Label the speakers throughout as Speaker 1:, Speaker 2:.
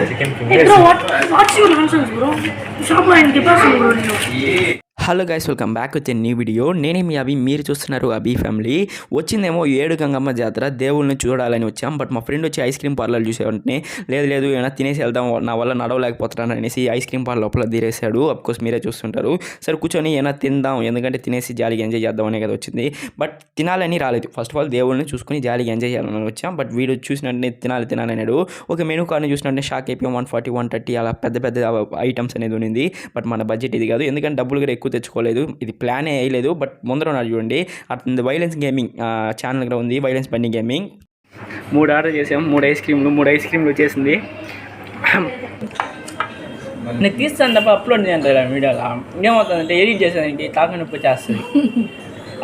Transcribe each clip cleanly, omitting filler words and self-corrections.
Speaker 1: Chicken fingers. Bro what's your nonsense bro? Shop లో ఆయనకి చెప్పేస్తాను బ్రో నేను.
Speaker 2: Hello guys, welcome back with a new video. నేనే మీ అభి, మీరు చూస్తున్నారు అభి ఫ్యామిలీ. వచ్చిందేమో 7 గంగమ్మ జాతర, దేవుళ్ళని చూడాలని వచ్చాం. బట్ మా ఫ్రెండ్ వచ్చి ఐస్ క్రీమ్ పార్లర్ చూసే వెంటనే లేదు ఏమైనా తినేసి వెళ్దాం, నా వల్ల నడవలేకపోతున్నాను అనేసి ఐస్ క్రీమ్ పార్లర్ లోపల తీరేశాడు. అఫ్కోర్స్ మీరే చూస్తుంటారు. సరే కూర్చొని ఏమైనా తిందాం, ఎందుకంటే తినేసి జాలీగా ఎంజాయ్ చేద్దాం అనే కదా వచ్చింది. బట్ తినాలని రాలేదు. ఫస్ట్ ఆఫ్ ఆల్ దేవుళ్ళని చూసుకుని జాలీగా ఎంజాయ్ చేయాలని వచ్చాం. బట్ వీడు చూసినట్టే తినాలన్నాడు. ఒక మెనూ కార్డ్ని చూసినట్టే షాక్ అయిపోయాం. 140, 130 అలా పెద్ద ఐటమ్స్ అనేది ఉంది. బట్ మన బడ్జెట్ ఇది కాదు, ఎందుకంటే డబ్బులు కూడా ఎక్కువ తెచ్చుకోలేదు. ఇది ప్లానే వేయలేదు. బట్ ముందర ఉన్నాడు చూడండి, అతని వైలెన్స్ గేమింగ్ ఛానల్ కూడా ఉంది, వైలెన్స్ బండి గేమింగ్. 3 ఆర్డర్ చేసాం, 3 ఐస్ క్రీమ్లు వచ్చేసింది. నేను తీస్తాను తప్ప అప్లోడ్ చేయండి వీడియోలో. ఏమవుతుందంటే ఎడిట్ చేసేదానికి తాక నొప్పి వచ్చేస్తుంది.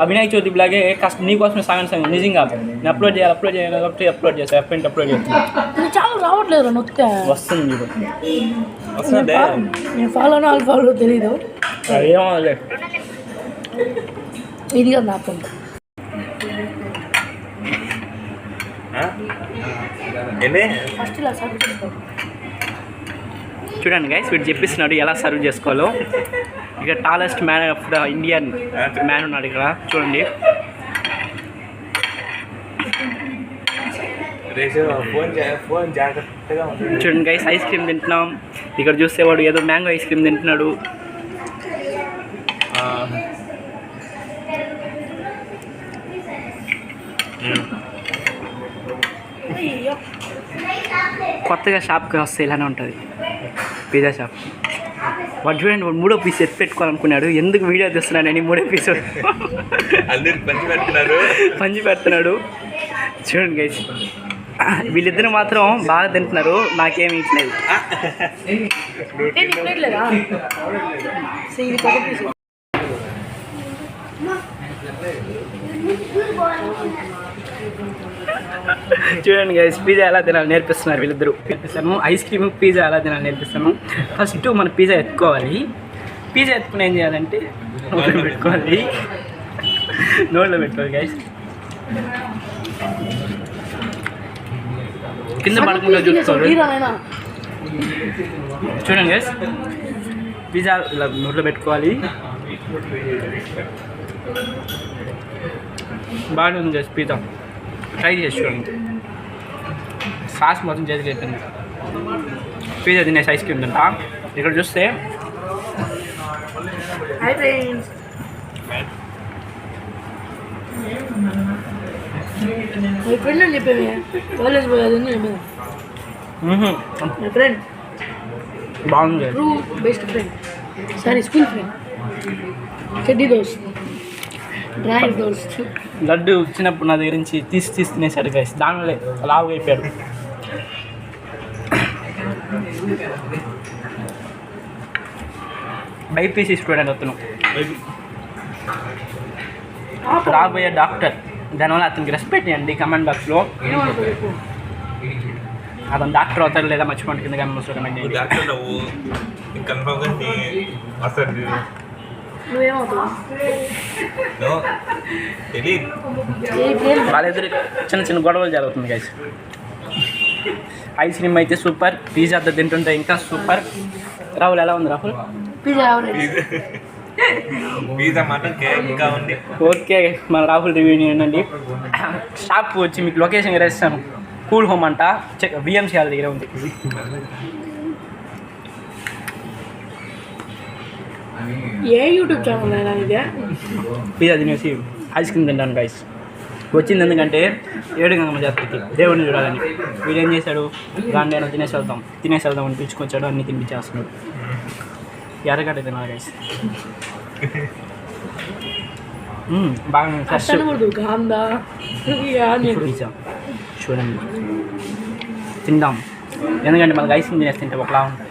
Speaker 2: వినాయక చవితి బ్లాగే కష్టం, నీకోసమే సాగం నిజంగా నేను అప్లోడ్ చేయాలి కాబట్టి అప్లోడ్ చేస్తాను. ఎప్పుడు అప్లోడ్ చేస్తాను,
Speaker 1: చాలా రావట్లేదు నొక్కితే
Speaker 2: వస్తుంది.
Speaker 1: నేను ఫాలో తెలీదు.
Speaker 2: ఏమో
Speaker 1: ఇది కదా నాకు ఫస్ట్ ఇలా సర్వ్ చేసుకో.
Speaker 2: చూడండి గైస్, వీడు చెప్పిస్తున్నాడు ఎలా సర్వ్ చేసుకోవాలో. ఇక tallest man of the Indian man ఉన్నాడు ఇక్కడ, చూడండి. చూడండి గైస్, ఐస్ క్రీమ్ తింటున్నాం. ఇక్కడ చూస్తే వాడు ఏదో మ్యాంగో ఐస్ క్రీమ్ తింటున్నాడు. కొత్తగా షాప్కి వస్తే ఇలానే ఉంటుంది, పిజ్జా షాప్. వాడు చూడండి, వాడు 3వ పీస్ ఎత్తి పెట్టుకోవాలనుకున్నాడు. ఎందుకు వీడియో తీస్తున్నాడని 3వ పీస్ పంచి పెడుతున్నాడు. చూడండి గైస్, వీళ్ళిద్దరు మాత్రం బాగా తింటున్నారు, నాకేమి ఇట్లేదు. చూడండి గైస్, పిజ్జా ఎలా తినాలి నేర్పిస్తున్నారు వీళ్ళిద్దరు. నేర్పిస్తాను ఐస్ క్రీమ్, పిజ్జా ఎలా తినాలి నేర్పిస్తాను. ఫస్ట్ మన పిజ్జా ఎత్తుకోవాలి. పిజ్జా ఎత్తుకుని ఏం చేయాలంటే నోట్లో పెట్టుకోవాలి గైస్. కింద పడకుండా చూసుకోవాలి. చూడండి గైస్, పిజ్జా ఇలా నోట్లో పెట్టుకోవాలి. బాగానే ఉంది గైస్ పిజ్జా, ట్రై చేసి చూడండి. సాస్ మొత్తం చేతికి అయిపోయింది. పిజ్జా తినేసి ఐస్ క్రీమ్ తింటా. ఇక్కడ చూస్తే బాగుంది.
Speaker 1: Best friend, sorry school friend, చెడ్డీ దోస్త్, డ్రైవ్ దోస్త్.
Speaker 2: లడ్డు చిన్నప్పుడు నా దగ్గర నుంచి తీసి తినేసాడు గైస్, దానివల్లే లావుగా అయిపోయాడు. బైపీసీ స్టూడెంట్ అతను, రాబోయే డాక్టర్. దానివల్ల అతనికి రెస్పెక్ట్ ఇవ్వండి కమెంట్ బాక్స్లో. అతను డాక్టర్ అవుతారు లేదా మర్చిపోండి, కింద కమెంట్స్లో కమెంట్ చేయండి. వాళ్ళిద్దరు చిన్న గొడవలు జరుగుతుంది గైస్. ఐస్ క్రీమ్ అయితే సూపర్, పిజ్జా తింటుంటే ఇంకా సూపర్. రాహుల్ ఎలా ఉంది రాహుల్?
Speaker 1: పిజ్జా మాత్రం కేక్గా ఉంది.
Speaker 2: ఓకే, మన రాహుల్ రివ్యూ ఏంటండి. షాప్ వచ్చి మీకు లొకేషన్ వేస్తాను, కూల్ హోమ్ అంట, బిఎంసీ వాళ్ళ దగ్గర ఉంది.
Speaker 1: ఏ యూట్యూబ్ ఛానల్ ఇదే?
Speaker 2: పిజ్జా తినేసి ఐస్ క్రీమ్ తింటాను గైస్. వచ్చింది ఎందుకంటే 7 గంగమ్మ జాతరకి దేవుడిని చూడాలని. వీడు ఏం చేశాడు, దాన్ని అయినా తినేసి వెళ్దాం అని పిలుచుకొచ్చాడు, అన్నీ తినిపించేస్తున్నాడు. ఎర్రగడ్డ తినాలి గైస్, బాగా ఫ్రెష్ పిజ్జా. చూడండి, తిందాం, ఎందుకంటే మనకు ఐస్ క్రీమ్ తినేసి తింటే ఒకలా ఉంటుంది.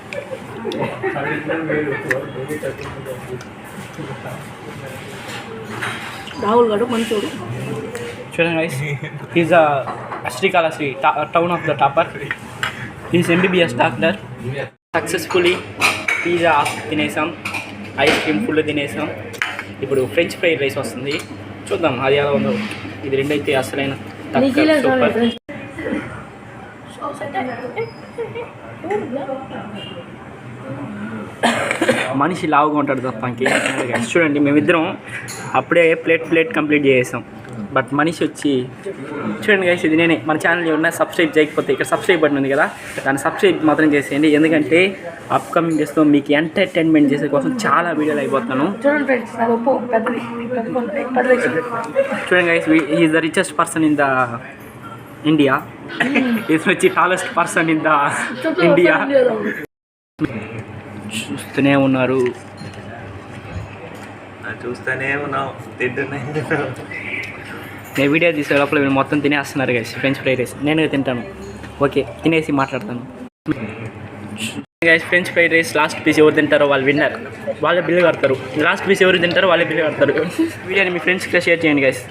Speaker 1: రాహుల్ గారు మంచోడు.
Speaker 2: చూడండి guys, is Srikalahasti town of the topper. Is MBBS doctor. Successfully pizza తినేసాం, ఐస్ క్రీమ్ ఫుల్ తినేసాం. ఇప్పుడు ఫ్రెంచ్ ఫ్రైడ్ రైస్ వస్తుంది, చూద్దాం అది ఎలా ఉందో. ఇది రెండైతే అసలైన సూపర్. మనిషి లావుగా ఉంటాడు తప్పకి. చూడండి మేమిద్దరం అప్పుడే ప్లేట్ కంప్లీట్ చేసాం. బట్ మనిషి వచ్చి చూడండి గైస్, ఇది నేనే. మన ఛానల్ ఏమన్నా సబ్స్క్రైబ్ చేయకపోతే ఇక్కడ సబ్స్క్రైబ్ బటన్ ఉంది కదా, దాన్ని సబ్స్క్రైబ్ మాత్రం చేసేయండి. ఎందుకంటే అప్కమింగ్ డేస్లో మీకు ఎంటర్టైన్మెంట్ చేసే కోసం చాలా వీడియోలు అయిపోతున్నాను. చూడండి guys, is the richest person in the India. ఇతను వచ్చి tallest person in the India. చూస్తూనే ఉన్నారు,
Speaker 3: చూస్తూనే ఉన్నాం, తింటున్నా.
Speaker 2: నేను వీడియో తీసే లోపల వీళ్ళు మొత్తం తినేస్తున్నారు గైస్. ఫ్రెంచ్ ఫ్రైడ్ రైస్ నేను తింటాను. ఓకే, తినేసి మాట్లాడతాను guys. French fried rice last piece ఎవరు తింటారో వాళ్ళు విన్నర్, వాళ్ళే బిల్లు కడతారు. లాస్ట్ పీస్ ఎవరు తింటారో వాళ్ళే బిల్లు కడతారు. వీడియోని మీ ఫ్రెండ్స్కి షేర్ చేయండి గైస్.